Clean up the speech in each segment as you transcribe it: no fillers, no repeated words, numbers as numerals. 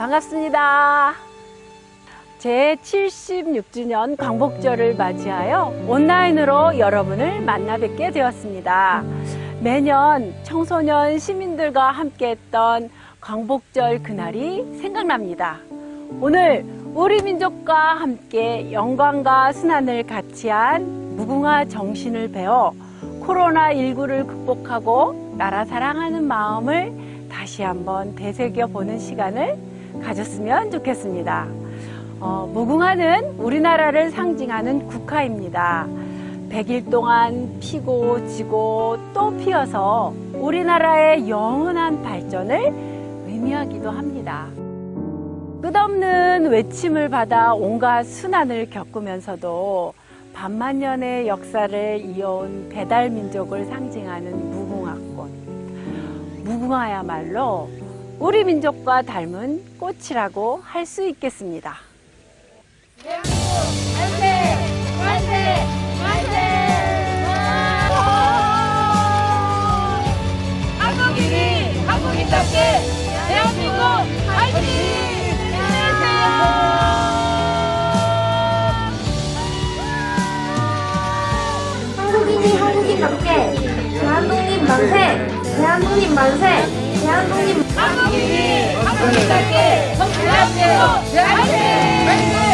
반갑습니다. 제76주년 광복절을 맞이하여 온라인으로 여러분을 만나 뵙게 되었습니다. 매년 청소년 시민들과 함께했던 광복절 그날이 생각납니다. 오늘 우리 민족과 함께 영광과 순환을 같이 한 무궁화 정신을 배워 코로나19를 극복하고 나라 사랑하는 마음을 다시 한번 되새겨보는 시간을 가졌으면 좋겠습니다. 무궁화는 우리나라를 상징하는 국화입니다. 100일 동안 피고 지고 또 피어서 우리나라의 영원한 발전을 의미하기도 합니다. 끝없는 외침을 받아 온갖 순환을 겪으면서도 반만년의 역사를 이어온 배달민족을 상징하는 무궁화꽃. 무궁화야말로 우리 민족과 닮은 꽃이라고 할 수 있겠습니다. 대한민국 만세! 만세! 만세! 한국인이 한국인답게 대한민국 화이팅! 힘내세요! 한국인이 한국인답게 대한독립 만세! 대한독립 만세! 대한독립 한국인이 한국인답게 대한민국 화이팅!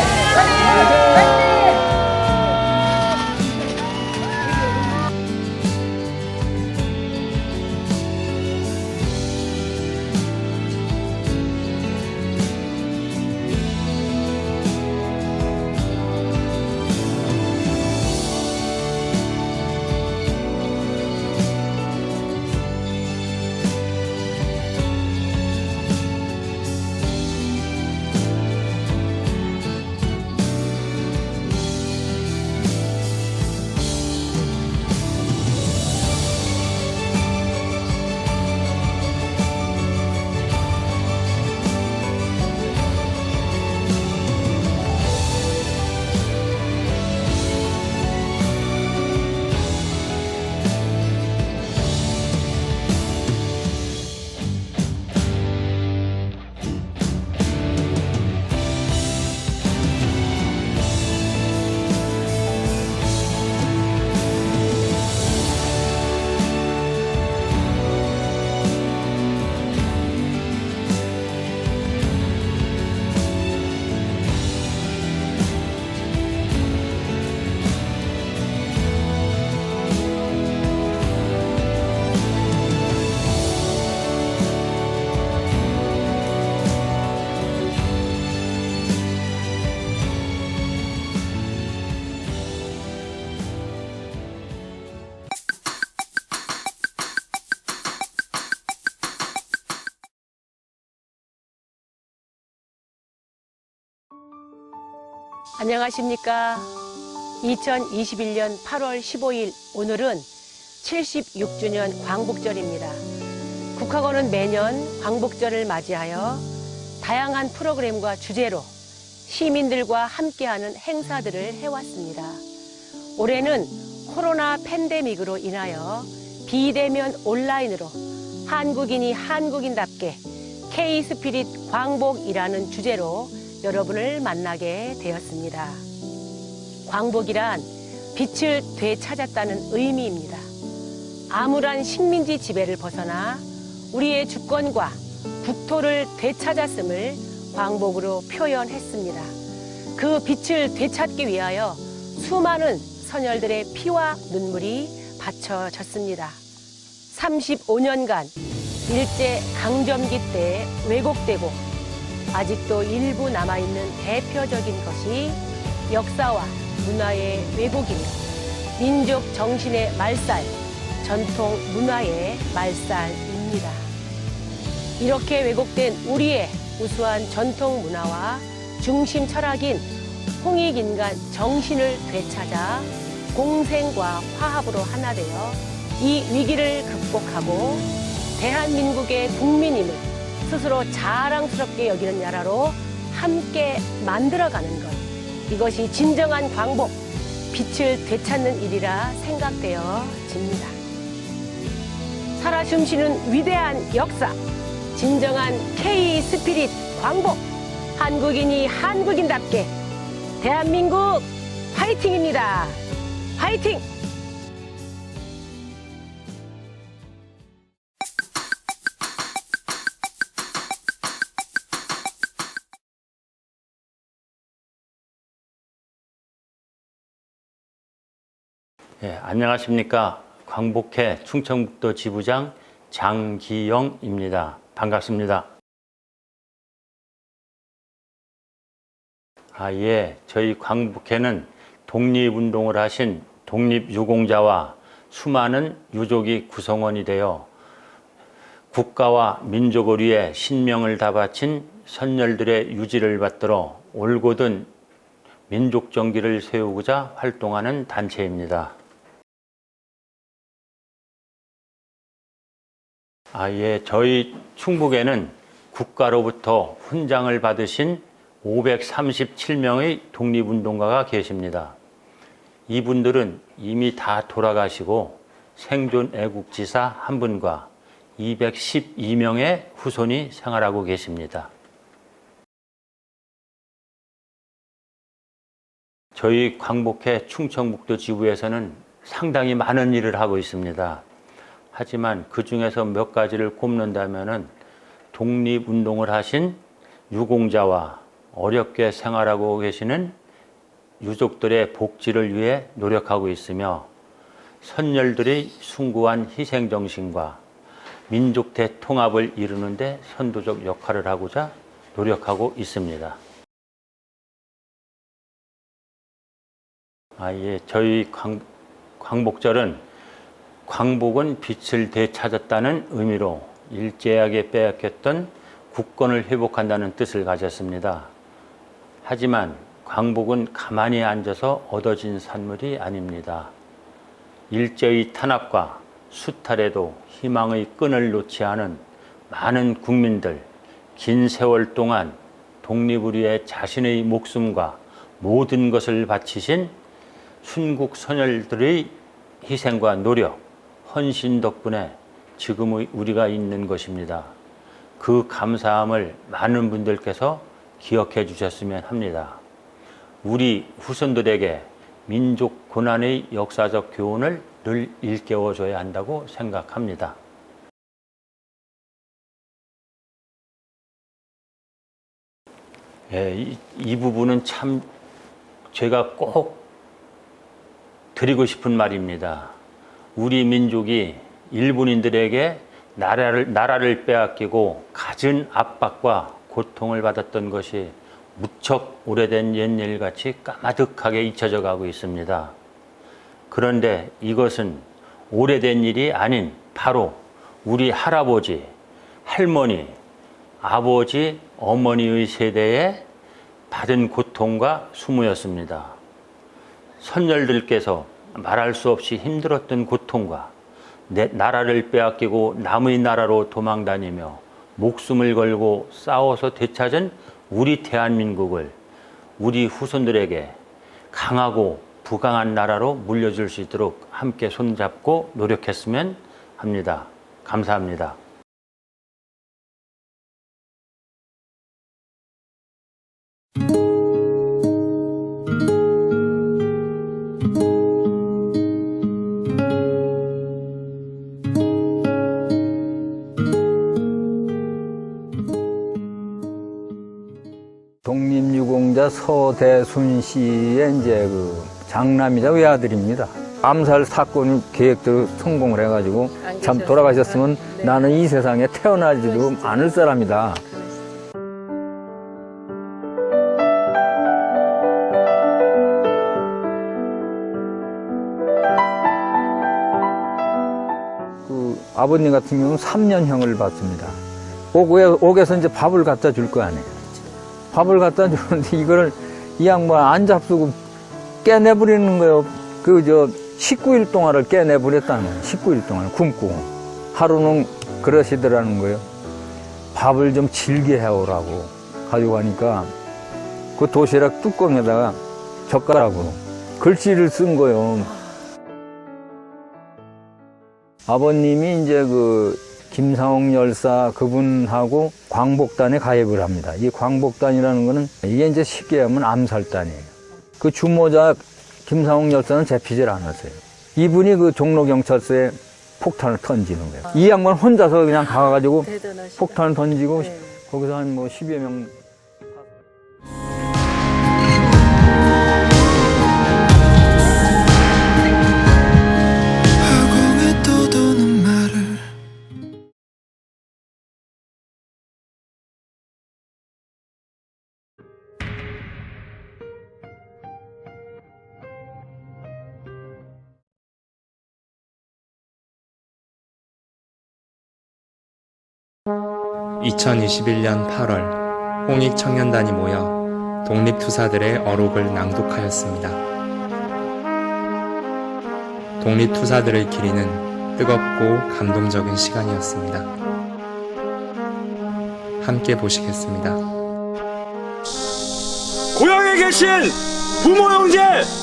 안녕하십니까. 2021년 8월 15일 오늘은 76주년 광복절입니다. 국학원은 매년 광복절을 맞이하여 다양한 프로그램과 주제로 시민들과 함께하는 행사들을 해왔습니다. 올해는 코로나 팬데믹으로 인하여 비대면 온라인으로 한국인이 한국인답게 K-스피릿 광복이라는 주제로 여러분을 만나게 되었습니다. 광복이란 빛을 되찾았다는 의미입니다. 암울한 식민지 지배를 벗어나 우리의 주권과 국토를 되찾았음을 광복으로 표현했습니다. 그 빛을 되찾기 위하여 수많은 선열들의 피와 눈물이 바쳐졌습니다. 35년간 일제 강점기 때 왜곡되고 아직도 일부 남아있는 대표적인 것이 역사와 문화의 왜곡이며 민족 정신의 말살, 전통 문화의 말살입니다. 이렇게 왜곡된 우리의 우수한 전통 문화와 중심 철학인 홍익인간 정신을 되찾아 공생과 화합으로 하나 되어 이 위기를 극복하고 대한민국의 국민임을 스스로 자랑스럽게 여기는 나라로 함께 만들어가는 것, 이것이 진정한 광복, 빛을 되찾는 일이라 생각되어집니다. 살아 숨쉬는 위대한 역사, 진정한 K 스피릿 광복. 한국인이 한국인답게 대한민국 화이팅입니다. 화이팅! 예, 안녕하십니까. 광복회 충청북도 지부장 장기영입니다. 반갑습니다. 저희 광복회는 독립운동을 하신 독립유공자와 수많은 유족이 구성원이 되어 국가와 민족을 위해 신명을 다 바친 선열들의 유지를 받들어 올곧은 민족정기를 세우고자 활동하는 단체입니다. 저희 충북에는 국가로부터 훈장을 받으신 537명의 독립운동가가 계십니다. 이분들은 이미 다 돌아가시고 생존 애국지사 한 분과 212명의 후손이 생활하고 계십니다. 저희 광복회 충청북도 지부에서는 상당히 많은 일을 하고 있습니다. 하지만 그 중에서 몇 가지를 꼽는다면 독립운동을 하신 유공자와 어렵게 생활하고 계시는 유족들의 복지를 위해 노력하고 있으며 선열들의 숭고한 희생정신과 민족 대통합을 이루는 데 선도적 역할을 하고자 노력하고 있습니다. 저희 광복절은 광복은 빛을 되찾았다는 의미로 일제하게 빼앗겼던 국권을 회복한다는 뜻을 가졌습니다. 하지만 광복은 가만히 앉아서 얻어진 산물이 아닙니다. 일제의 탄압과 수탈에도 희망의 끈을 놓지 않은 많은 국민들, 긴 세월 동안 독립을 위해 자신의 목숨과 모든 것을 바치신 순국 선열들의 희생과 노력, 헌신 덕분에 지금의 우리가 있는 것입니다. 그 감사함을 많은 분들께서 기억해 주셨으면 합니다. 우리 후손들에게 민족 고난의 역사적 교훈을 늘 일깨워줘야 한다고 생각합니다. 이 부분은 참 제가 꼭 드리고 싶은 말입니다. 우리 민족이 일본인들에게 나라를 빼앗기고 갖은 압박과 고통을 받았던 것이 무척 오래된 옛일같이 까마득하게 잊혀져 가고 있습니다. 그런데 이것은 오래된 일이 아닌 바로 우리 할아버지, 할머니, 아버지, 어머니의 세대에 받은 고통과 수모였습니다. 선열들께서 말할 수 없이 힘들었던 고통과 내 나라를 빼앗기고 남의 나라로 도망다니며 목숨을 걸고 싸워서 되찾은 우리 대한민국을 우리 후손들에게 강하고 부강한 나라로 물려줄 수 있도록 함께 손잡고 노력했으면 합니다. 감사합니다. 독립유공자 서대순 씨의 이제 그 장남이자 외아들입니다. 암살 사건 계획대로 성공을 해가지고 참 돌아가셨으면 나는 이 세상에 태어나지도 않을 사람이다. 그 아버님 같은 경우는 3년형을 받습니다. 옥에서 이제 밥을 갖다 줄 거 아니에요. 밥을 갖다 주는데 이거를 이 양반 안 잡수고 깨내버리는 거예요. 19일 동안을 깨내버렸다는 거예요. 19일 동안 굶고. 하루는 그러시더라는 거예요. 밥을 좀 질게 해오라고 가져가니까 그 도시락 뚜껑에다가 젓가락으로 글씨를 쓴 거예요. 아버님이 이제 김상옥 열사 그분하고 광복단에 가입을 합니다. 이 광복단이라는 거는 이게 이제 쉽게 하면 암살단이에요. 그 주모자 김상옥 열사는 잡히질 않았어요. 이분이 그 종로경찰서에 폭탄을 던지는 거예요. 이 양반 혼자서 그냥 가가지고 폭탄을 던지고 거기서 한 뭐 10여 명. 허공에 떠도는 말을 (2021년 8월) 홍익청년단이 모여 독립투사들의 어록을 낭독하였습니다. 독립투사들을 기리는 뜨겁고 감동적인 시간이었습니다. 함께 보시겠습니다. 고향에 계신 부모 형제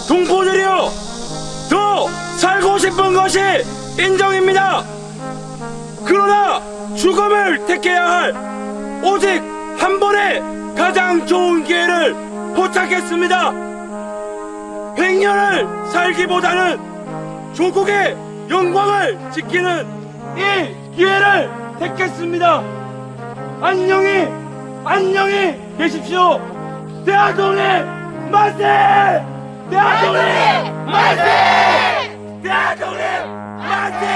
동포들이여, 더 살고 싶은 것이 인정입니다. 그러나 죽음을 택해야 할 오직 한 번의 가장 좋은 기회를 포착했습니다. 100년을 살기보다는 조국의 영광을 지키는 이 기회를 택했습니다. 안녕히 계십시오. 대한독립 만세! 대한독립 만세! 대한독립 만세!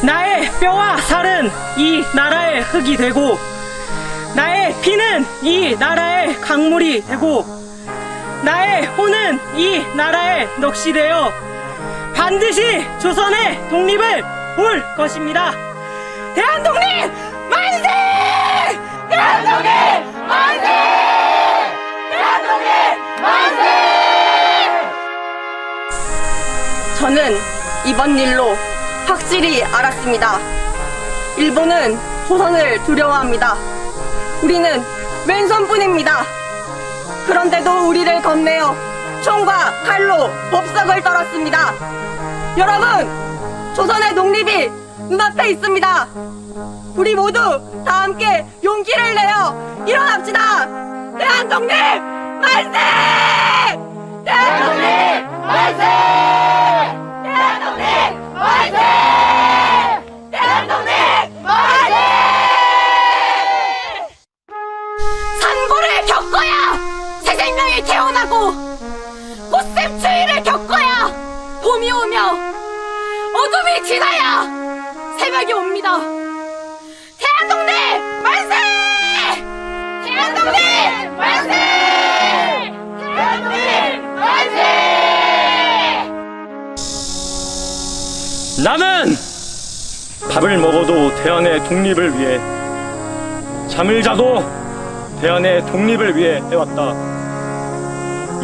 나의 뼈와 살은 이 나라의 흙이 되고, 나의 피는 이 나라의 강물이 되고, 나의 혼은 이 나라의 넋이 되어 반드시 조선의 독립을 볼 것입니다. 대한독립 만세! 대한독립 만세! 대한독립 만세! 저는 이번 일로 확실히 알았습니다. 일본은 조선을 두려워합니다. 우리는 왼손뿐입니다. 그런데도 우리를 겁내어 총과 칼로 법석을 떨었습니다. 여러분, 조선의 독립이 눈앞에 있습니다. 우리 모두 다 함께 용기를 내어 일어납시다. 대한독립 만세! 대한독립 만세! 대한독립 만세! 대한독립 만세! 산고를 겪어야 새 생명이 태어나고, 꽃샘 추위를 겪어야 봄이 오며, 어둠이 지나야 새벽이 옵니다. 대한독립 만세! 대한독립 만세! 대한독립 만세! 나는 밥을 먹어도 대한의 독립을 위해, 잠을 자도 대한의 독립을 위해 해왔다.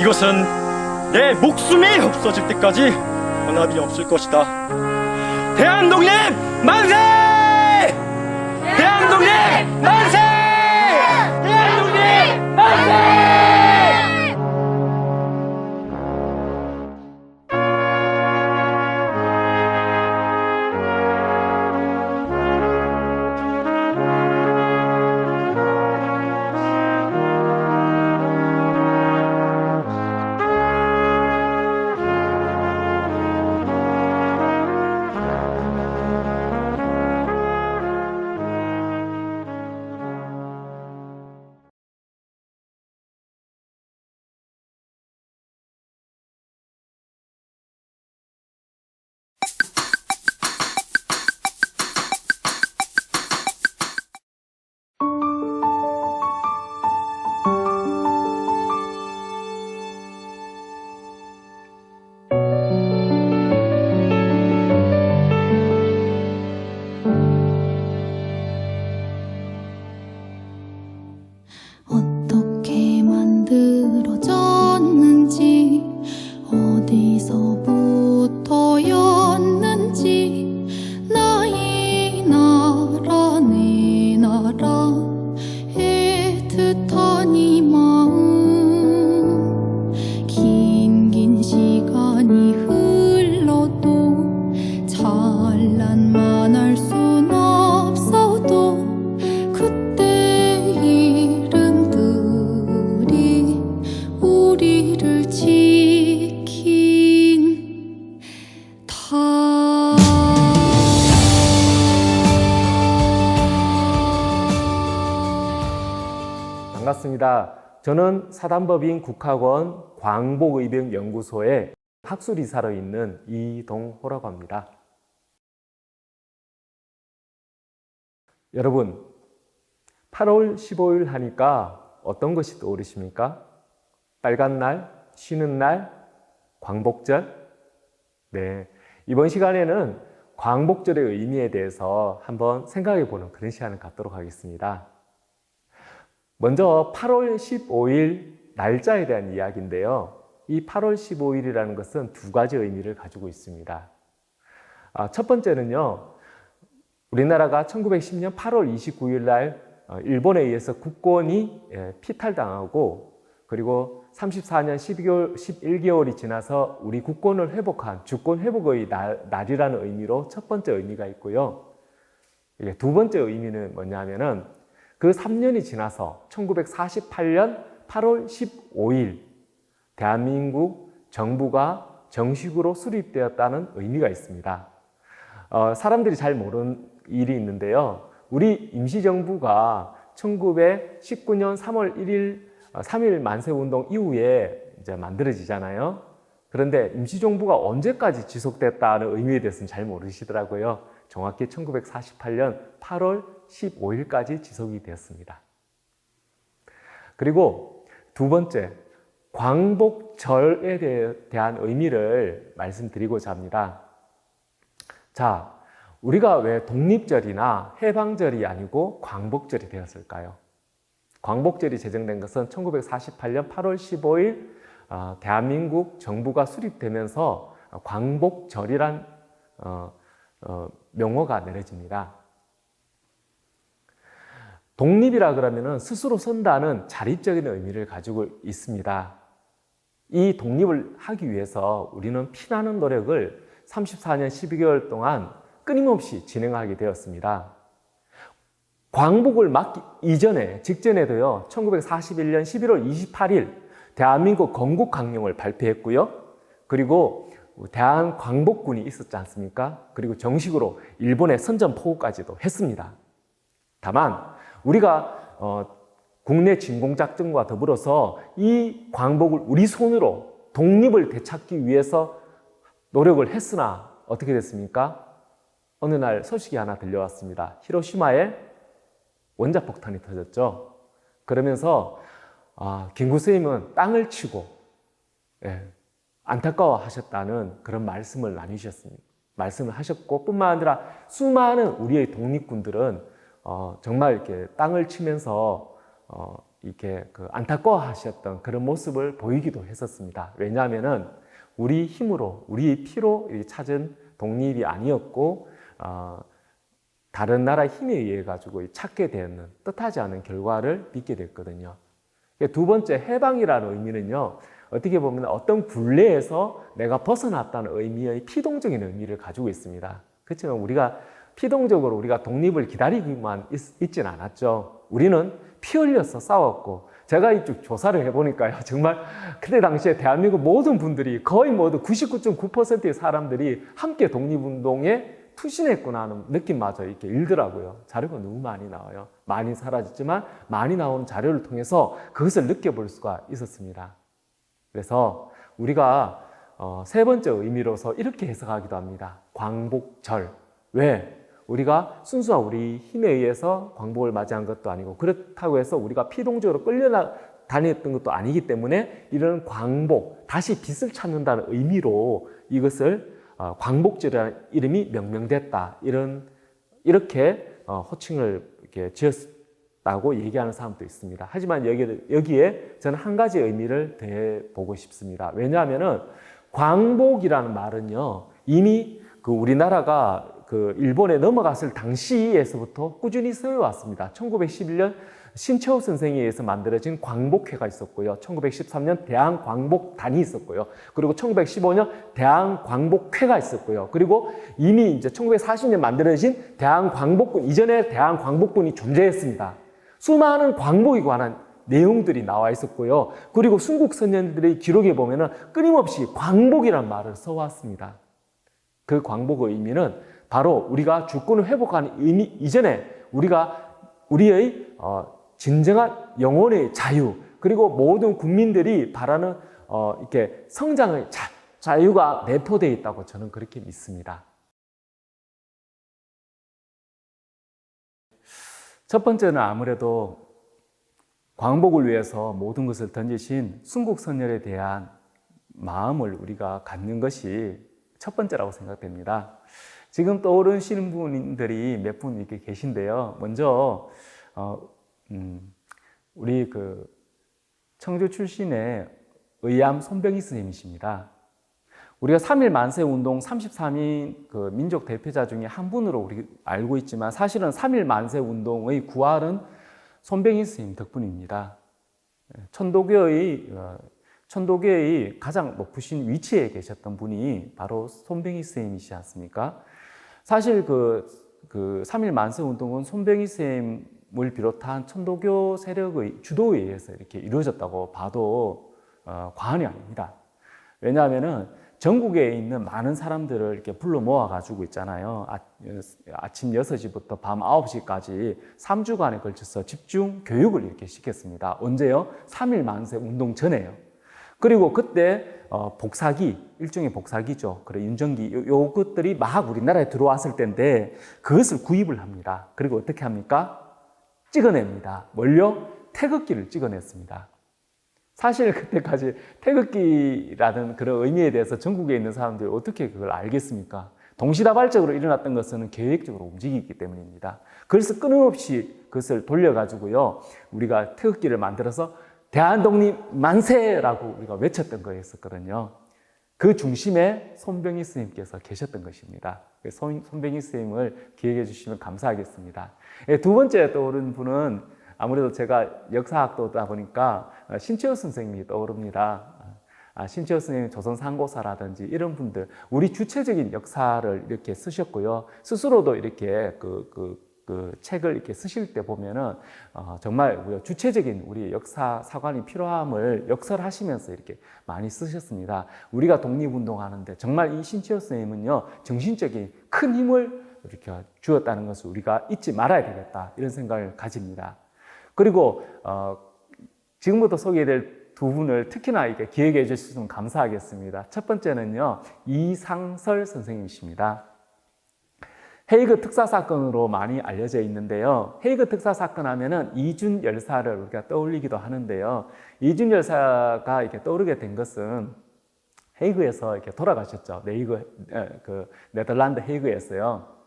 이것은 내 목숨이 없어질 때까지 변함이 없을 것이다. 대한독립 만세! 대한독립 만세! 대한독립 만세! 반갑습니다. 저는 사단법인 국학원 광복의병연구소의 학술이사로 있는 이동호라고 합니다. 여러분, 8월 15일 하니까 어떤 것이 떠오르십니까? 빨간 날, 쉬는 날, 광복절? 네, 이번 시간에는 광복절의 의미에 대해서 한번 생각해 보는 그런 시간을 갖도록 하겠습니다. 먼저 8월 15일 날짜에 대한 이야기인데요. 이 8월 15일이라는 것은 두 가지 의미를 가지고 있습니다. 첫 번째는요, 우리나라가 1910년 8월 29일 날 일본에 의해서 국권이 피탈당하고, 그리고 34년 11개월이 지나서 우리 국권을 회복한 주권 회복의 날이라는 의미로 첫 번째 의미가 있고요. 두 번째 의미는 뭐냐면은 그 3년이 지나서 1948년 8월 15일 대한민국 정부가 정식으로 수립되었다는 의미가 있습니다. 사람들이 잘 모르는 일이 있는데요. 우리 임시정부가 1919년 3월 1일 3.1 만세운동 이후에 이제 만들어지잖아요. 그런데 임시정부가 언제까지 지속됐다는 의미에 대해서는 잘 모르시더라고요. 정확히 1948년 8월 15일까지 지속이 되었습니다. 그리고 두 번째, 광복절에 대한 의미를 말씀드리고자 합니다. 자, 우리가 왜 독립절이나 해방절이 아니고 광복절이 되었을까요? 광복절이 제정된 것은 1948년 8월 15일 대한민국 정부가 수립되면서 광복절이란 명호가 내려집니다. 독립이라 그러면은 스스로 선다는 자립적인 의미를 가지고 있습니다. 이 독립을 하기 위해서 우리는 피나는 노력을 34년 12개월 동안 끊임없이 진행하게 되었습니다. 광복을 막기 이전에, 직전에도요, 1941년 11월 28일 대한민국 건국강령을 발표했고요. 그리고 대한광복군이 있었지 않습니까? 그리고 정식으로 일본의 선전포고까지도 했습니다. 다만 우리가 국내 진공작전과 더불어서 이 광복을 우리 손으로 독립을 되찾기 위해서 노력을 했으나 어떻게 됐습니까? 어느 날 소식이 하나 들려왔습니다. 히로시마에 원자폭탄이 터졌죠. 그러면서 김구 선생님은 땅을 치고 안타까워하셨다는 그런 말씀을 나누셨습니다. 말씀을 하셨고, 뿐만 아니라 수많은 우리의 독립군들은 정말 이렇게 땅을 치면서 이렇게 안타까워하셨던 그런 모습을 보이기도 했었습니다. 왜냐하면은 우리 힘으로, 우리 피로 찾은 독립이 아니었고, 다른 나라의 힘에 의해 가지고 찾게 되는 뜻하지 않은 결과를 빚게 됐거든요. 두 번째, 해방이라는 의미는요, 어떻게 보면 어떤 굴레에서 내가 벗어났다는 의미의 피동적인 의미를 가지고 있습니다. 그렇지만 우리가 피동적으로 우리가 독립을 기다리기만 있지는 않았죠. 우리는 피 흘려서 싸웠고, 제가 이쪽 조사를 해보니까요, 정말 그때 당시에 대한민국 모든 분들이, 거의 모두 99.9%의 사람들이 함께 독립운동에 투신했구나 하는 느낌마저 이렇게 일더라고요. 자료가 너무 많이 나와요. 많이 사라졌지만 많이 나오는 자료를 통해서 그것을 느껴볼 수가 있었습니다. 그래서 우리가 세 번째 의미로서 이렇게 해석하기도 합니다. 광복절. 왜? 우리가 순수한 우리 힘에 의해서 광복을 맞이한 것도 아니고, 그렇다고 해서 우리가 피동적으로 끌려다녔던 것도 아니기 때문에 이런 광복, 다시 빛을 찾는다는 의미로 이것을 광복절이라는 이름이 명명됐다. 이렇게 호칭을 이렇게 지었다고 얘기하는 사람도 있습니다. 하지만 여기에 저는 한 가지 의미를 더해보고 싶습니다. 왜냐하면은 광복이라는 말은요, 이미 우리나라가 일본에 넘어갔을 당시에서부터 꾸준히 쓰여왔습니다. 1911년 신채호 선생에 의해서 만들어진 광복회가 있었고요. 1913년 대한광복단이 있었고요. 그리고 1915년 대한광복회가 있었고요. 그리고 이미 이제 1940년 만들어진 대한광복군, 이전에 대한광복군이 존재했습니다. 수많은 광복에 관한 내용들이 나와 있었고요. 그리고 순국 선현들의 기록에 보면은 끊임없이 광복이라는 말을 써왔습니다. 그 광복의 의미는 바로 우리가 주권을 회복하는 의미 이전에 우리가 우리의 진정한 영혼의 자유, 그리고 모든 국민들이 바라는 이렇게 성장의 자유가 내포되어 있다고 저는 그렇게 믿습니다. 첫 번째는 아무래도 광복을 위해서 모든 것을 던지신 순국선열에 대한 마음을 우리가 갖는 것이 첫 번째라고 생각됩니다. 지금 떠오르시는 분들이 몇 분 이렇게 계신데요. 먼저 우리 그 청주 출신의 의암 손병희 선생님이십니다. 우리가 3.1 만세 운동 33인 그 민족 대표자 중에 한 분으로 우리 알고 있지만 사실은 3.1 만세 운동의 구할은 손병희 선생님 덕분입니다. 천도교의 가장 높으신 위치에 계셨던 분이 바로 손병희 선생님이시지 않습니까? 사실 그 3.1 만세 운동은 손병희 선생님을 비롯한 천도교 세력의 주도에 의해서 이렇게 이루어졌다고 봐도 과언이 아닙니다. 왜냐하면은 전국에 있는 많은 사람들을 이렇게 불러 모아가지고 있잖아요. 아침 6시부터 밤 9시까지 3주간에 걸쳐서 집중 교육을 이렇게 시켰습니다. 언제요? 3.1 만세 운동 전에요. 그리고 그때 복사기, 일종의 복사기죠. 그래, 윤정기, 요것들이 막 우리나라에 들어왔을 때인데 그것을 구입을 합니다. 그리고 어떻게 합니까? 찍어냅니다. 뭘요? 태극기를 찍어냈습니다. 사실 그때까지 태극기라는 그런 의미에 대해서 전국에 있는 사람들이 어떻게 그걸 알겠습니까? 동시다발적으로 일어났던 것은 계획적으로 움직이기 때문입니다. 그래서 끊임없이 그것을 돌려가지고요, 우리가 태극기를 만들어서 대한독립 만세라고 우리가 외쳤던 거였었거든요. 그 중심에 손병희 스님께서 계셨던 것입니다. 손병희 스님을 기억해 주시면 감사하겠습니다. 두 번째 떠오른 분은 아무래도 제가 역사학도다 보니까 신채호 선생님이 떠오릅니다. 신채호 선생님 조선상고사라든지 이런 분들, 우리 주체적인 역사를 이렇게 쓰셨고요. 스스로도 이렇게 그 책을 이렇게 쓰실 때 보면은 정말 주체적인 우리 역사 사관이 필요함을 역설하시면서 이렇게 많이 쓰셨습니다. 우리가 독립운동하는데 정말 이 신채호 선생님은요, 정신적인 큰 힘을 이렇게 주었다는 것을 우리가 잊지 말아야 되겠다, 이런 생각을 가집니다. 그리고 지금부터 소개될 두 분을 특히나 이렇게 기억해 주시면 감사하겠습니다. 첫 번째는요, 이상설 선생님이십니다. 헤이그 특사 사건으로 많이 알려져 있는데요. 헤이그 특사 사건 하면은 이준 열사를 우리가 떠올리기도 하는데요. 이준 열사가 이렇게 떠오르게 된 것은 헤이그에서 이렇게 돌아가셨죠. 네덜란드 헤이그에서요.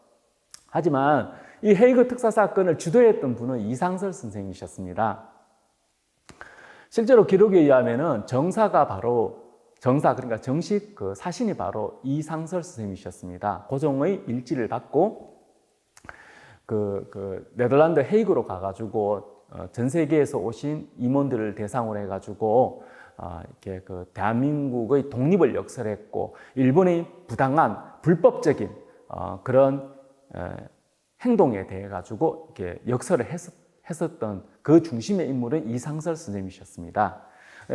하지만 이 헤이그 특사 사건을 주도했던 분은 이상설 선생님이셨습니다. 실제로 기록에 의하면은 그러니까 정식 그 사신이 바로 이상설 선생님이셨습니다. 고종의 일지를 받고 네덜란드 헤이그로 가가지고 전 세계에서 오신 임원들을 대상으로 해가지고 이렇게 그 대한민국의 독립을 역설했고, 일본의 부당한 불법적인 그런 행동에 대해 가지고 이렇게 역설을 했었던 그 중심의 인물은 이상설 선생님이셨습니다.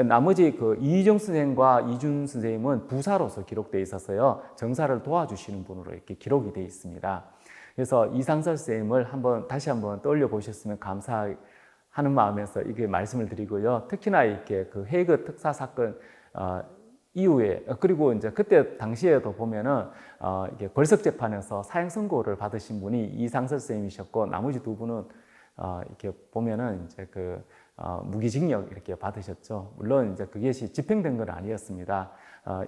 나머지 그 이희정 선생과 이준 선생님은 부사로서 기록되어 있어서요, 정사를 도와주시는 분으로 이렇게 기록이 되어 있습니다. 그래서 이상설 선생님을 다시 한번 떠올려 보셨으면 감사하는 마음에서 이게 말씀을 드리고요. 특히나 이렇게 그 헤이그 특사 사건 이후에, 그리고 이제 그때 당시에도 보면은 이게 걸석 재판에서 사형 선고를 받으신 분이 이상설 선생님이셨고, 나머지 두 분은 이렇게 보면은 이제 무기징역 이렇게 받으셨죠. 물론 이제 그것이 집행된 건 아니었습니다.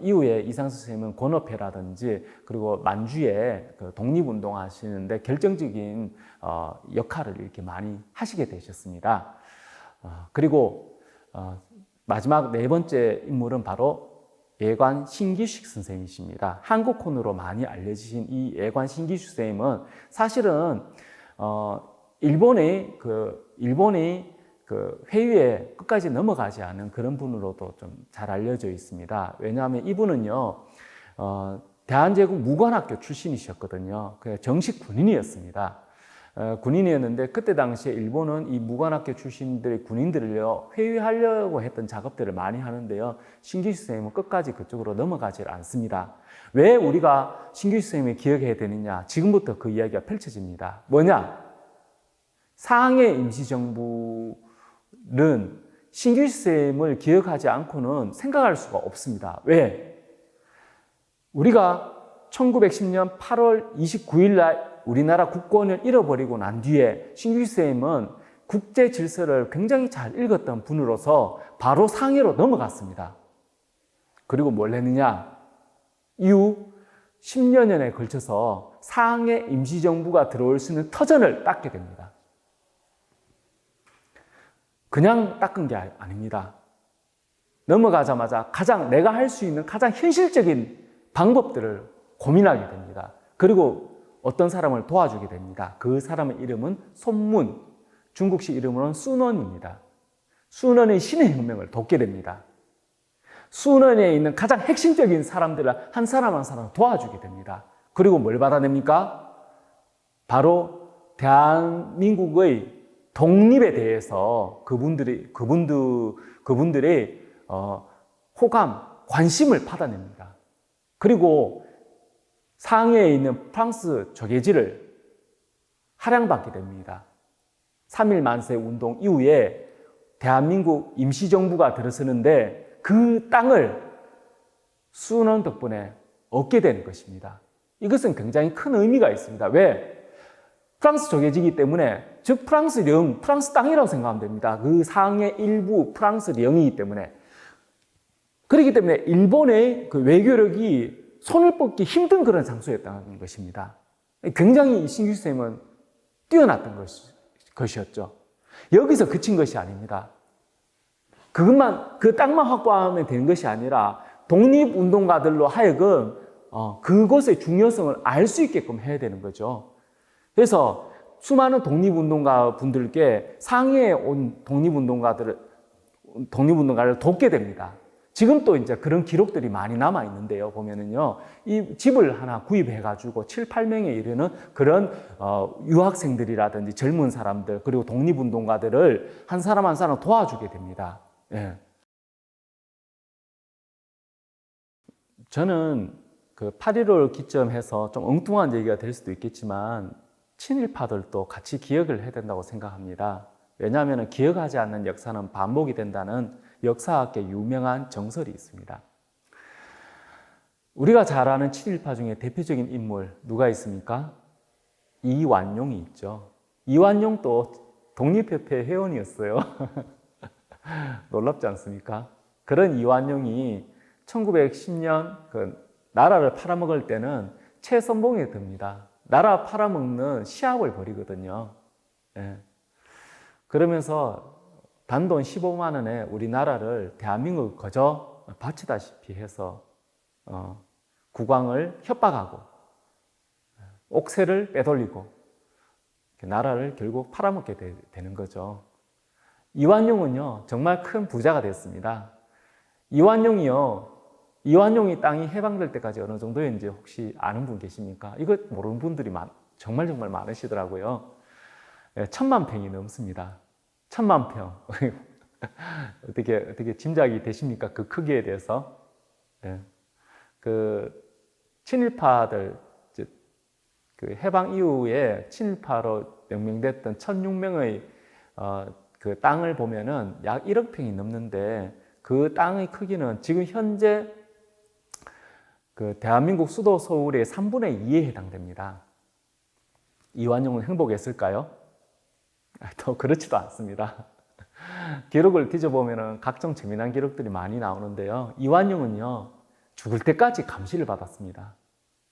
이후에 이상설 선생님은 권업회라든지 그리고 만주에 그 독립운동 하시는데 결정적인 역할을 이렇게 많이 하시게 되셨습니다. 그리고 마지막 네 번째 인물은 바로 예관 신기식 선생님이십니다. 한국혼으로 많이 알려지신 이 예관 신기식 선생님은 사실은 일본의 그 회유에 끝까지 넘어가지 않은 그런 분으로도 좀 잘 알려져 있습니다. 왜냐하면 이분은요, 대한제국 무관학교 출신이셨거든요. 정식 군인이었습니다. 군인이었는데 그때 당시에 일본은 이 무관학교 출신들의 군인들을요, 회유하려고 했던 작업들을 많이 하는데요, 신기식 선생님은 끝까지 그쪽으로 넘어가지 않습니다. 왜 우리가 신기식 선생님을 기억해야 되느냐? 지금부터 그 이야기가 펼쳐집니다. 뭐냐? 상하의 임시정부는 신규 시스템을 기억하지 않고는 생각할 수가 없습니다. 왜? 우리가 1910년 8월 29일 날 우리나라 국권을 잃어버리고 난 뒤에 신규 시스템은 국제 질서를 굉장히 잘 읽었던 분으로서 바로 상해로 넘어갔습니다. 그리고 뭘 했느냐? 이후 10여 년에 걸쳐서 상해 임시정부가 들어올 수 있는 터전을 닦게 됩니다. 그냥 닦은 게 아닙니다. 넘어가자마자 내가 할 수 있는 가장 현실적인 방법들을 고민하게 됩니다. 그리고 어떤 사람을 도와주게 됩니다. 그 사람의 이름은 손문, 중국식 이름으로는 수넌입니다. 수넌의 신의 혁명을 돕게 됩니다. 수넌에 있는 가장 핵심적인 사람들을 한 사람 한 사람 도와주게 됩니다. 그리고 뭘 받아냅니까? 바로 대한민국의 독립에 대해서 그분들의 호감, 관심을 받아냅니다. 그리고 상해에 있는 프랑스 조개지를 할양받게 됩니다. 3.1 만세 운동 이후에 대한민국 임시정부가 들어서는데 그 땅을 수넌 덕분에 얻게 되는 것입니다. 이것은 굉장히 큰 의미가 있습니다. 왜? 프랑스 조개지기 때문에, 즉 프랑스령, 프랑스 땅이라고 생각하면 됩니다. 그 상해 일부 프랑스령이기 때문에. 그렇기 때문에 일본의 그 외교력이 손을 뻗기 힘든 그런 장소였다는 것입니다. 굉장히 이 신규 시스템은 뛰어났던 것이었죠. 여기서 그친 것이 아닙니다. 그 땅만 확보하면 되는 것이 아니라 독립운동가들로 하여금 그것의 중요성을 알 수 있게끔 해야 되는 거죠. 그래서 수많은 독립운동가 분들께 상해에 온 독립운동가를 돕게 됩니다. 지금 또 이제 그런 기록들이 많이 남아 있는데요. 보면은요, 이 집을 하나 구입해가지고 7, 8명에 이르는 그런 유학생들이라든지 젊은 사람들, 그리고 독립운동가들을 한 사람 한 사람 도와주게 됩니다. 예. 저는 그 8.15를 기점해서 좀 엉뚱한 얘기가 될 수도 있겠지만, 친일파들도 같이 기억을 해야 된다고 생각합니다. 왜냐하면 기억하지 않는 역사는 반복이 된다는 역사학계 유명한 정설이 있습니다. 우리가 잘 아는 친일파 중에 대표적인 인물 누가 있습니까? 이완용이 있죠. 이완용도 독립협회 회원이었어요. 놀랍지 않습니까? 그런 이완용이 1910년 그 나라를 팔아먹을 때는 최선봉에 듭니다. 나라 팔아먹는 시합을 벌이거든요. 예. 그러면서 단돈 15만 원에 우리나라를 대한민국 거저 바치다시피 해서 국왕을 협박하고 옥새를 빼돌리고 나라를 결국 팔아먹게 되는 거죠. 이완용은요, 정말 큰 부자가 됐습니다. 이완용이 땅이 해방될 때까지 어느 정도였는지 혹시 아는 분 계십니까? 이거 모르는 분들이 정말 많으시더라고요. 1,000만 평이 넘습니다. 1,000만 평. 어떻게 짐작이 되십니까? 그 크기에 대해서. 네. 그 친일파들, 그 해방 이후에 친일파로 명명됐던 1,600명의 그 땅을 보면은 약 1억 평이 넘는데, 그 땅의 크기는 지금 현재 그 대한민국 수도 서울의 3분의 2에 해당됩니다. 이완용은 행복했을까요? 더 그렇지도 않습니다. 기록을 뒤져보면 각종 재미난 기록들이 많이 나오는데요. 이완용은요, 죽을 때까지 감시를 받았습니다.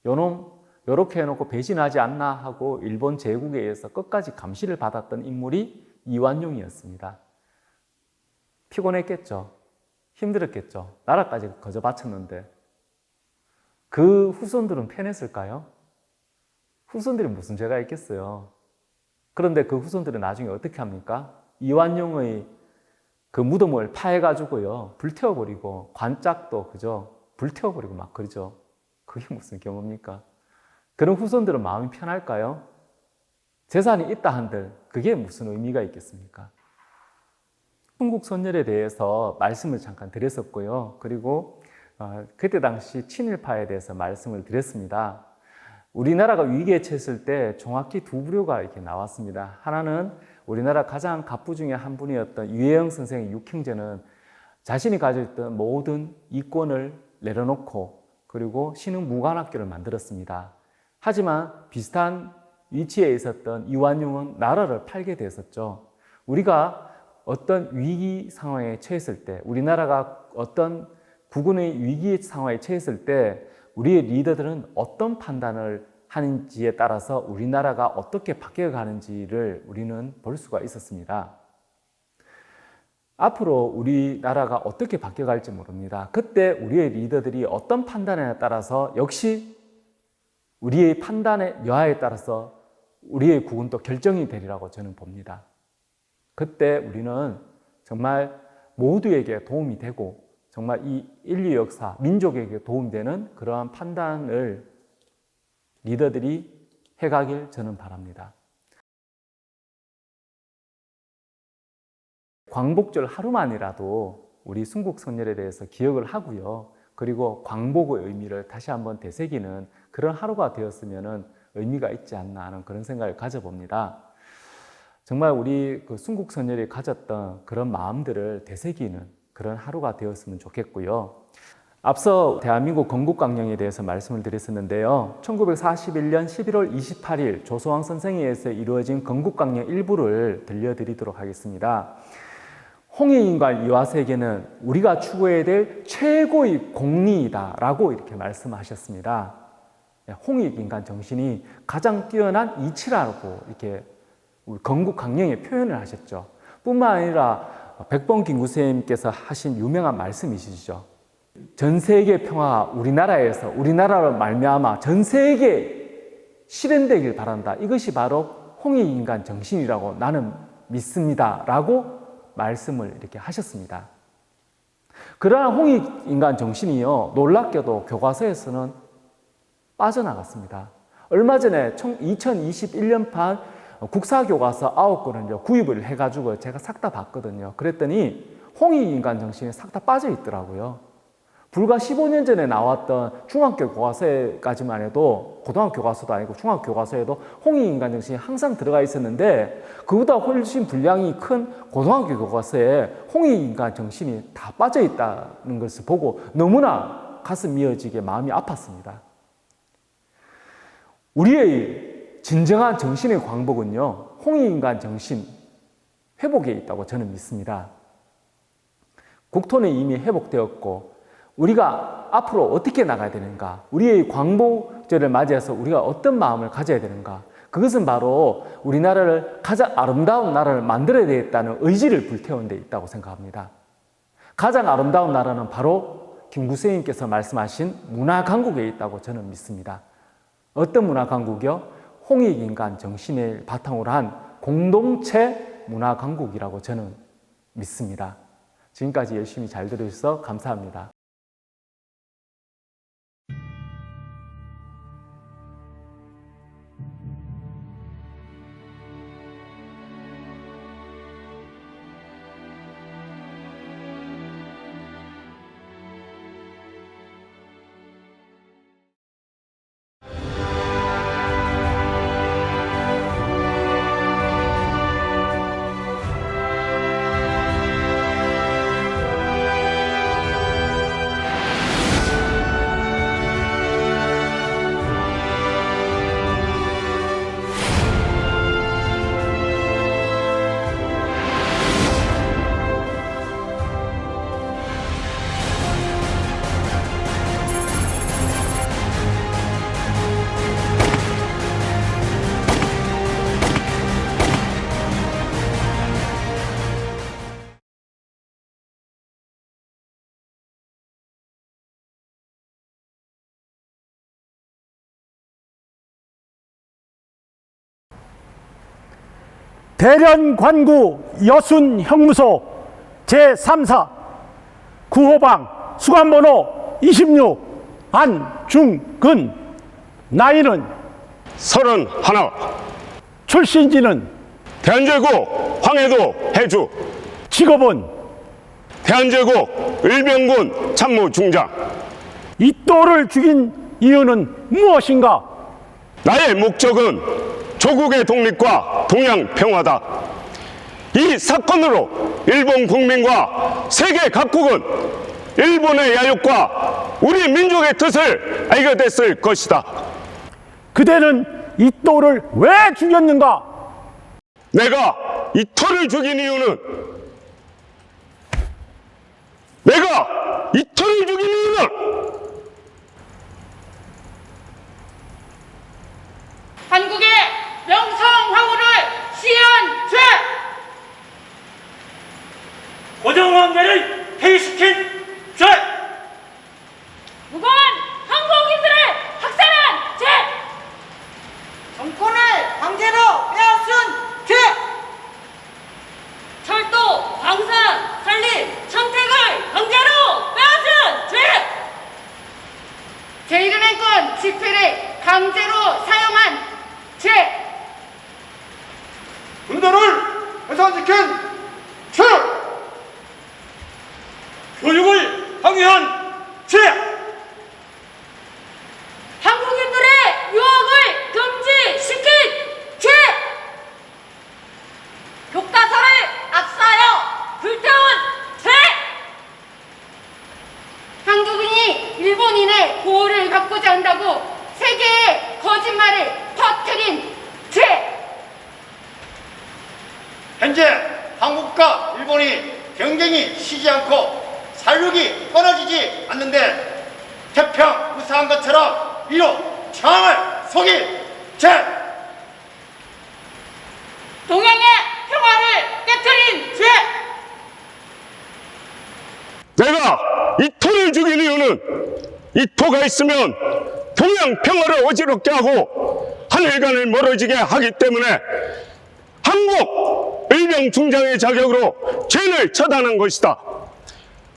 요놈, 요렇게 해놓고 배신하지 않나 하고 일본 제국에 의해서 끝까지 감시를 받았던 인물이 이완용이었습니다. 피곤했겠죠. 힘들었겠죠. 나라까지 거저 바쳤는데. 그 후손들은 편했을까요? 후손들이 무슨 죄가 있겠어요. 그런데 그 후손들은 나중에 어떻게 합니까? 이완용의 그 무덤을 파해가지고요, 불태워버리고, 관짝도 그죠? 불태워버리고 막 그러죠. 그게 무슨 경우입니까? 그런 후손들은 마음이 편할까요? 재산이 있다 한들 그게 무슨 의미가 있겠습니까? 충국선열에 대해서 말씀을 잠깐 드렸었고요. 그리고 그때 당시 친일파에 대해서 말씀을 드렸습니다. 우리나라가 위기에 처했을 때 정확히 두 부류가 이렇게 나왔습니다. 하나는 우리나라 가장 갑부 중에 한 분이었던 유해영 선생의 육형제는 자신이 가지고 있던 모든 이권을 내려놓고 그리고 신흥무관학교를 만들었습니다. 하지만 비슷한 위치에 있었던 이완용은 나라를 팔게 됐었죠. 우리가 어떤 위기 상황에 처했을 때, 우리나라가 어떤 국군의 위기 상황에 처했을 때 우리의 리더들은 어떤 판단을 하는지에 따라서 우리나라가 어떻게 바뀌어가는지를 우리는 볼 수가 있었습니다. 앞으로 우리나라가 어떻게 바뀌어갈지 모릅니다. 그때 우리의 리더들이 어떤 판단에 따라서 역시 우리의 판단의 여하에 따라서 우리의 국은도 결정이 되리라고 저는 봅니다. 그때 우리는 정말 모두에게 도움이 되고 정말 이 인류 역사, 민족에게 도움되는 그러한 판단을 리더들이 해가길 저는 바랍니다. 광복절 하루만이라도 우리 순국선열에 대해서 기억을 하고요. 그리고 광복의 의미를 다시 한번 되새기는 그런 하루가 되었으면 의미가 있지 않나 하는 그런 생각을 가져봅니다. 정말 우리 그 순국선열이 가졌던 그런 마음들을 되새기는 그런 하루가 되었으면 좋겠고요. 앞서 대한민국 건국강령에 대해서 말씀을 드렸었는데요. 1941년 11월 28일 조소왕 선생에 의해서 이루어진 건국강령 일부를 들려드리도록 하겠습니다. 홍익인간 이화세계는 우리가 추구해야 될 최고의 공리이다 라고 이렇게 말씀하셨습니다. 홍익인간 정신이 가장 뛰어난 이치라고 이렇게 건국강령에 표현을 하셨죠. 뿐만 아니라 백범 김구선생님께서 하신 유명한 말씀이시죠. 전 세계 평화가 우리나라에서 우리나라로 말미암아 전 세계에 실현되길 바란다. 이것이 바로 홍익인간 정신이라고 나는 믿습니다 라고 말씀을 이렇게 하셨습니다. 그러나 홍익인간 정신이요, 놀랍게도 교과서에서는 빠져나갔습니다. 얼마 전에 2021년판 국사교과서 9권을 구입을 해가지고 제가 싹 다 봤거든요. 그랬더니 홍익인간 정신이 싹 다 빠져 있더라고요. 불과 15년 전에 나왔던 중학교 교과서까지만 해도, 고등학교 교과서도 아니고 중학교 교과서에도 홍익인간 정신이 항상 들어가 있었는데 그보다 훨씬 분량이 큰 고등학교 교과서에 홍익인간 정신이 다 빠져 있다는 것을 보고 너무나 가슴 미어지게 마음이 아팠습니다. 우리의 진정한 정신의 광복은요, 홍익인간 정신 회복에 있다고 저는 믿습니다. 국토는 이미 회복되었고 우리가 앞으로 어떻게 나가야 되는가, 우리의 광복절을 맞이해서 우리가 어떤 마음을 가져야 되는가, 그것은 바로 우리나라를 가장 아름다운 나라를 만들어야 되겠다는 의지를 불태운 데 있다고 생각합니다. 가장 아름다운 나라는 바로 김구선생님께서 말씀하신 문화강국에 있다고 저는 믿습니다. 어떤 문화강국이요? 홍익인간 정신을 바탕으로 한 공동체 문화강국이라고 저는 믿습니다. 지금까지 열심히 잘 들어주셔서 감사합니다. 대련관구 여순형무소 제3사 구호방 수감번호 26 안중근, 나이는 31, 출신지는 대한제국 황해도 해주, 직업은 대한제국 을병군 참모중장. 이또를 죽인 이유는 무엇인가? 나의 목적은 조국의 독립과 동양 평화다. 이 사건으로 일본 국민과 세계 각국은 일본의 야욕과 우리 민족의 뜻을 알게 됐을 것이다. 그대는 이토를 왜 죽였는가? 내가 이토를 죽인 이유는 한국의 명성황후를 시한 죄! 고정관계를 폐위시킨 죄! 무고한 한국인들을 학살한 죄! 정권을 강제로 빼앗은 죄! 철도, 광산, 산림, 천택을 강제로 빼앗은 죄! 제1은행권 지폐를 강제로 사용한 죄! 군대를 해산시킨 죄! 교육을 방해한 죄! 한국인들의 유학을 금지시킨 죄! 교과서를 압사하여 불태운 죄! 한국인이 일본인의 보호를 받고자 한다고 세계에 거짓말을 퍼뜨린 죄! 현재 한국과 일본이 경쟁이 쉬지 않고 살육이 끊어지지 않는데 태평 무사한 것처럼 이로 창을 속인 죄! 동양의 평화를 깨뜨린 죄! 내가 이토를 죽인 이유는 이토가 있으면 동양 평화를 어지럽게 하고 하늘간을 멀어지게 하기 때문에 한국 을병 중장의 자격으로 죄를 처단한 것이다.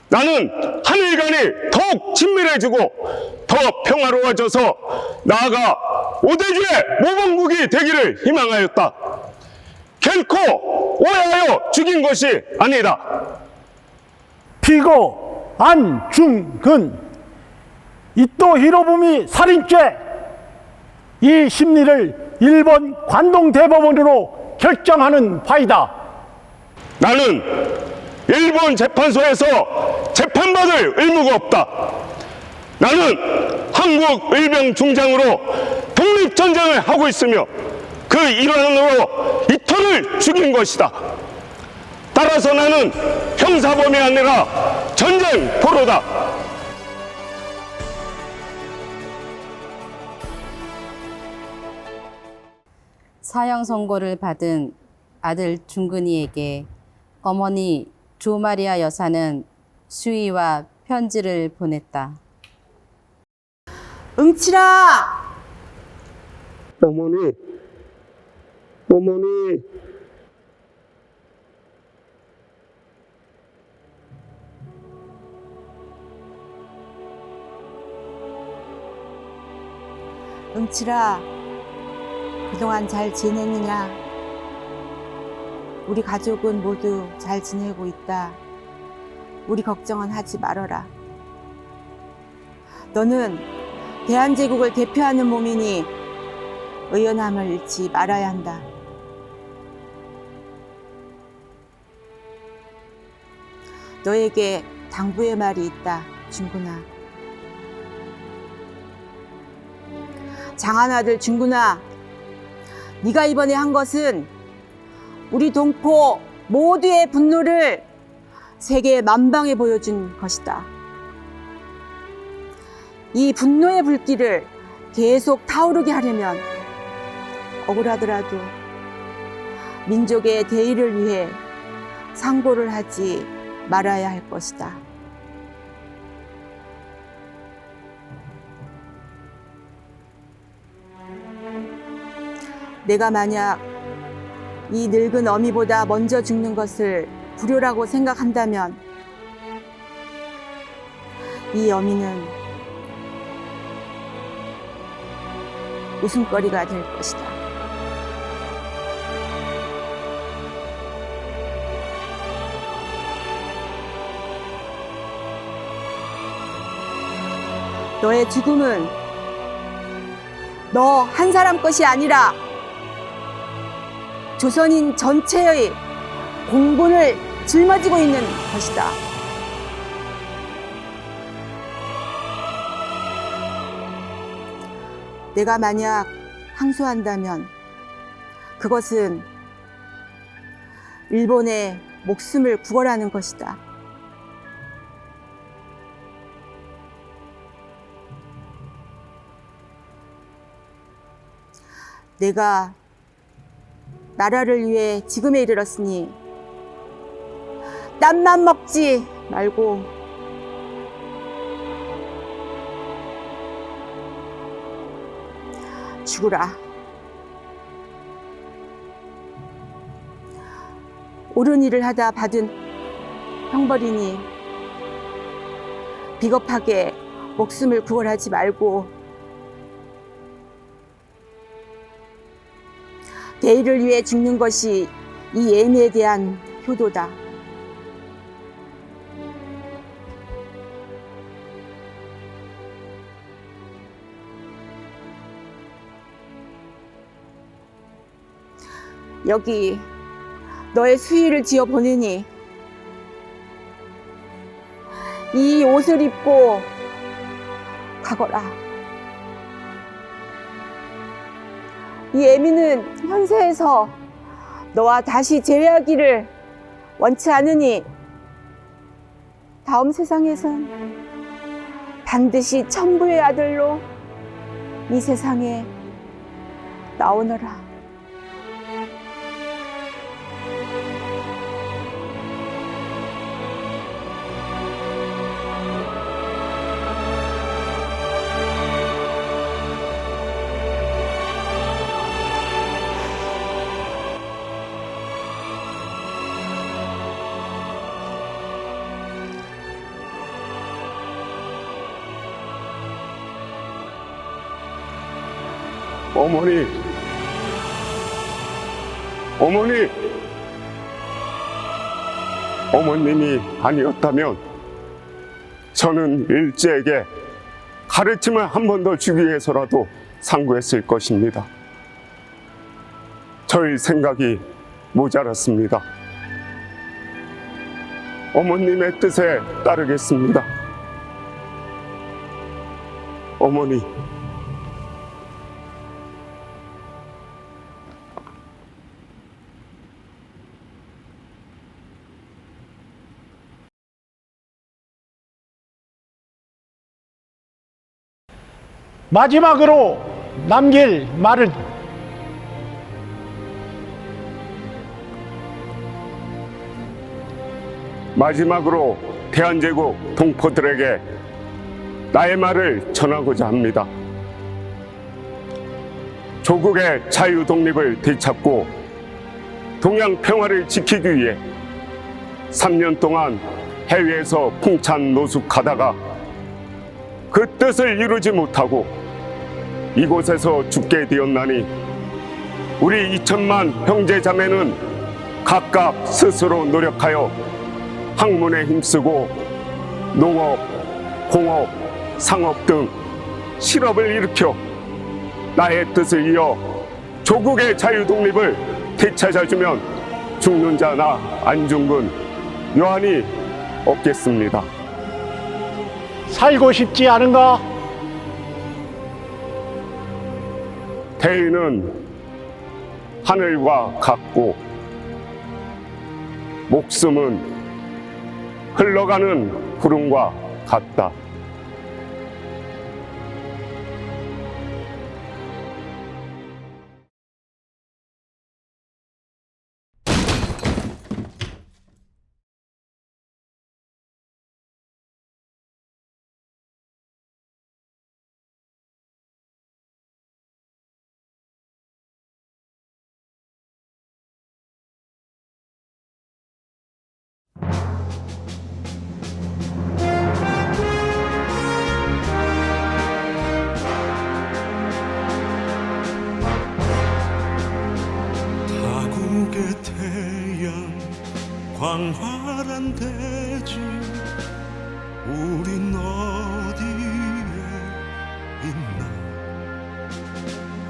나는 하늘간이 더욱 친밀해지고 더 평화로워져서 나아가 5대주의 모범국이 되기를 희망하였다. 결코 오해하여 죽인 것이 아니다. 피고 안중근 이토 히로부미 살인죄, 이 심리를 일본 관동대법원으로 결정하는 바이다. 나는 일본 재판소에서 재판받을 의무가 없다. 나는 한국 을병 중장으로 독립전쟁을 하고 있으며 그 일환으로 이토를 죽인 것이다. 따라서 나는 형사범이 아니라 전쟁 포로다. 사형 선고를 받은 아들 중근이에게 어머니 조마리아 여사는 수의와 편지를 보냈다. 응칠아! 어머니. 응칠아, 그동안 잘 지냈느냐? 우리 가족은 모두 잘 지내고 있다. 우리 걱정은 하지 말어라. 너는 대한제국을 대표하는 몸이니 의연함을 잃지 말아야 한다. 너에게 당부의 말이 있다, 중근아. 장한아들 중근아, 네가 이번에 한 것은 우리 동포 모두의 분노를 세계 만방에 보여준 것이다. 이 분노의 불길을 계속 타오르게 하려면 억울하더라도 민족의 대의를 위해 상고를 하지 말아야 할 것이다. 내가 만약 이 늙은 어미보다 먼저 죽는 것을 불효라고 생각한다면 이 어미는 웃음거리가 될 것이다. 너의 죽음은 너 한 사람 것이 아니라 조선인 전체의 공분을 짊어지고 있는 것이다. 내가 만약 항소한다면 그것은 일본의 목숨을 구걸하는 것이다. 내가 나라를 위해 지금에 이르렀으니 땀만 먹지 말고 죽으라. 옳은 일을 하다 받은 형벌이니 비겁하게 목숨을 구걸하지 말고 대의를 위해 죽는 것이 이 예미에 대한 효도다. 여기 너의 수의를 지어 보내니 이 옷을 입고 가거라. 이 애미는 현세에서 너와 다시 재회하기를 원치 않으니 다음 세상에선 반드시 천부의 아들로 이 세상에 나오너라. 어머니, 어머니, 어머님이 아니었다면 저는 일제에게 가르침을 한 번 더 주기 위해서라도 상고했을 것입니다. 저의 생각이 모자랐습니다. 어머님의 뜻에 따르겠습니다. 어머니, 마지막으로 남길 말은 마지막으로 대한제국 동포들에게 나의 말을 전하고자 합니다. 조국의 자유 독립을 되찾고 동양 평화를 지키기 위해 3년 동안 해외에서 풍찬 노숙하다가 그 뜻을 이루지 못하고 이곳에서 죽게 되었나니 우리 2천만 형제자매는 각각 스스로 노력하여 학문에 힘쓰고 농업, 공업, 상업 등 실업을 일으켜 나의 뜻을 이어 조국의 자유 독립을 되찾아주면 죽는 자나 안중근 요한이 없겠습니다. 살고 싶지 않은가? 대의는 하늘과 같고 목숨은 흘러가는 구름과 같다. 광활한 대지 우린 어디에 있나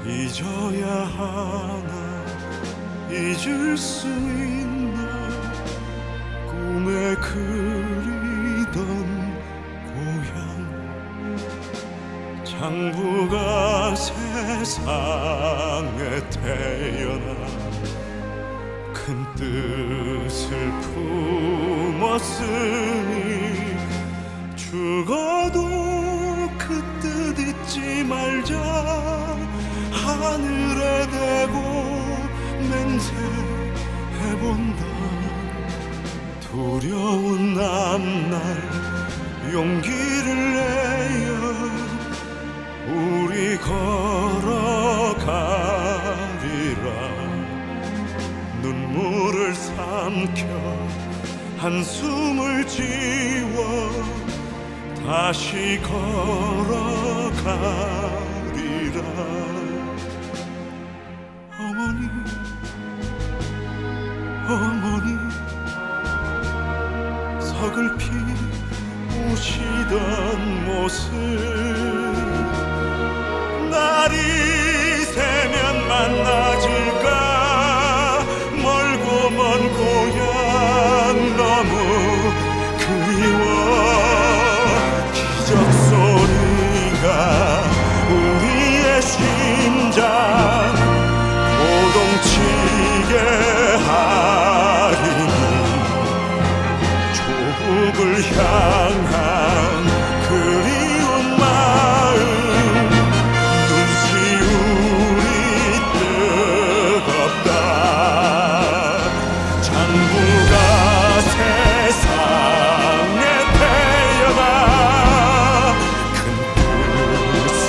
잊어야 하나 잊을 수 있나 그리던 고향 장부가 세상에 태어나 큰 뜻을 품었으니 죽어도 그 뜻 잊지 말자 하늘에 대고 맹세해본다 두려운 앞날 용기를 내어 우리 걸어가리라 눈물을 삼켜 한숨을 지워 다시 걸어가리라 어머니 어머니 서글피 우시던 모습 날이 새면 만나질까 멀고 먼 고향 너무 그리워 기적 소리가 우리의 심장 고동치게 하리니 조국을 향한 그리운 마음 눈시울이 뜨겁다 장부가 세상에 태어나 큰 뜻을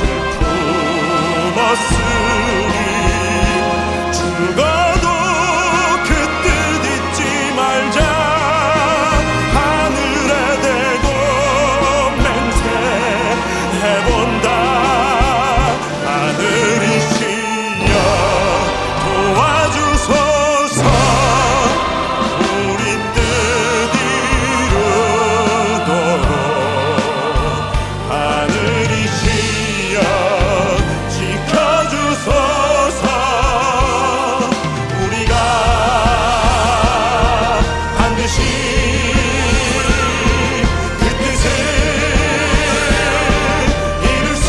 품었으니 죽어도 그 뜻 잊지 말자 하늘에 대고 맹세해본다 하늘이시여 도와주소서 우리 뜻 이루도록 하늘이시여 지켜주소서 우리가 반드시 그 뜻을 이룰 수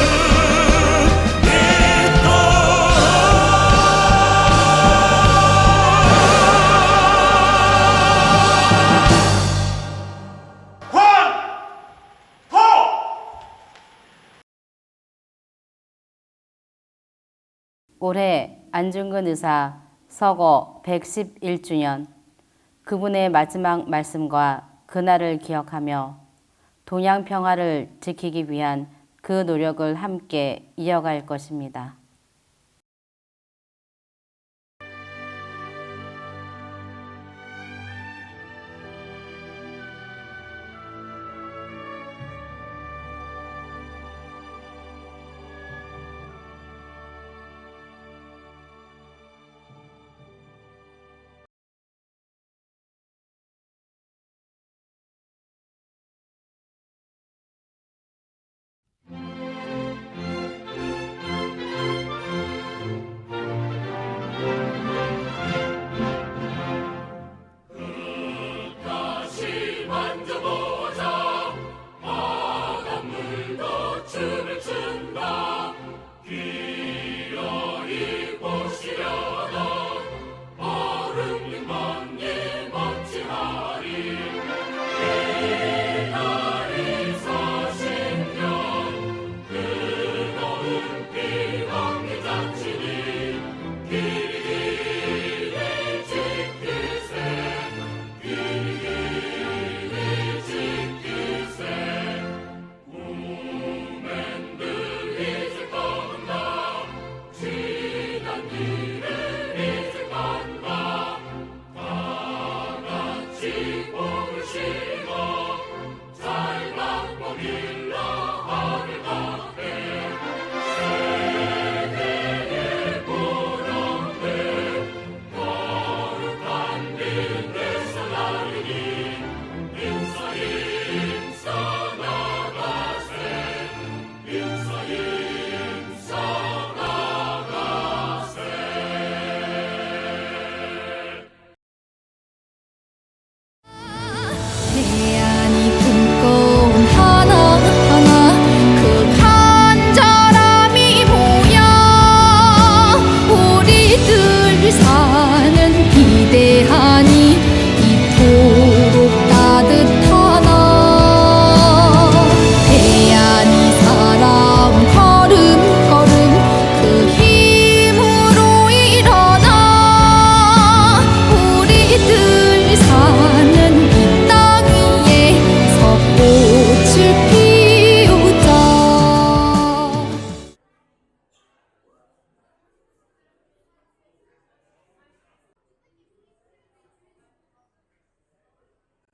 올해 안중근 의사 서거 111주년 그분의 마지막 말씀과 그날을 기억하며 동양 평화를 지키기 위한 그 노력을 함께 이어갈 것입니다.